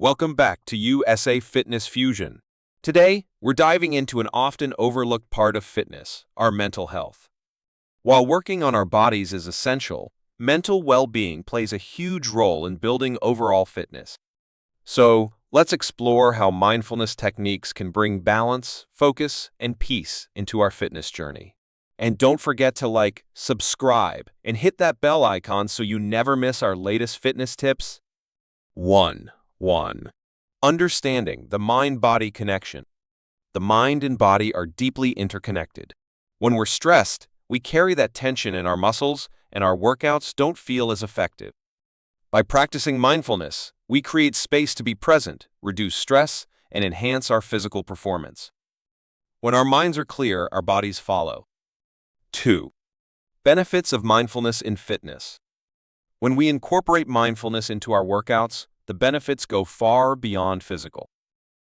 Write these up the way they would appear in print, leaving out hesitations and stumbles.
Welcome back to USA Fitness Fusion. Today, we're diving into an often overlooked part of fitness, our mental health. While working on our bodies is essential, mental well-being plays a huge role in building overall fitness. So, let's explore how mindfulness techniques can bring balance, focus, and peace into our fitness journey. And don't forget to like, subscribe, and hit that bell icon so you never miss our latest fitness tips. 1. Understanding the mind-body connection. The mind and body are deeply interconnected. When we're stressed, we carry that tension in our muscles, and our workouts don't feel as effective. By practicing mindfulness, we create space to be present, reduce stress, and enhance our physical performance. When our minds are clear, our bodies follow. 2. Benefits of mindfulness in fitness. When we incorporate mindfulness into our workouts, the benefits go far beyond physical.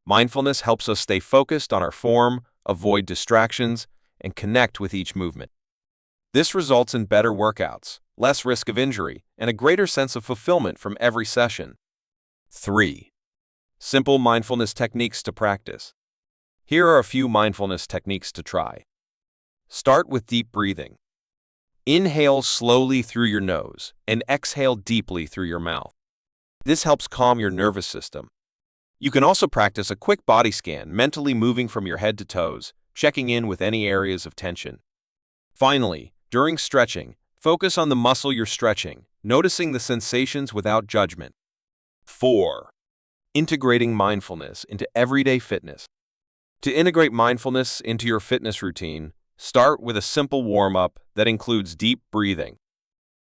Mindfulness helps us stay focused on our form, avoid distractions, and connect with each movement. This results in better workouts, less risk of injury, and a greater sense of fulfillment from every session. 3. Simple mindfulness techniques to practice. Here are a few mindfulness techniques to try. Start with deep breathing. Inhale slowly through your nose and exhale deeply through your mouth. This helps calm your nervous system. You can also practice a quick body scan, mentally moving from your head to toes, checking in with any areas of tension. Finally, during stretching, focus on the muscle you're stretching, noticing the sensations without judgment. 4. Integrating mindfulness into everyday fitness. To integrate mindfulness into your fitness routine, start with a simple warm-up that includes deep breathing.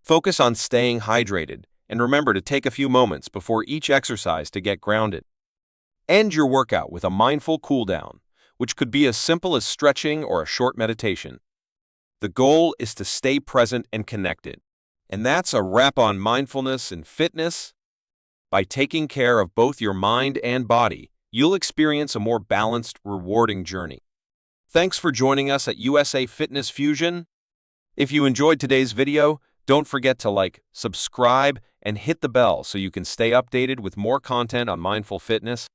Focus on staying hydrated, and remember to take a few moments before each exercise to get grounded. End your workout with a mindful cool-down, which could be as simple as stretching or a short meditation. The goal is to stay present and connected. And that's a wrap on mindfulness and fitness. By taking care of both your mind and body, you'll experience a more balanced, rewarding journey. Thanks for joining us at USA Fitness Fusion. If you enjoyed today's video, don't forget to like, subscribe, and hit the bell so you can stay updated with more content on mindful fitness.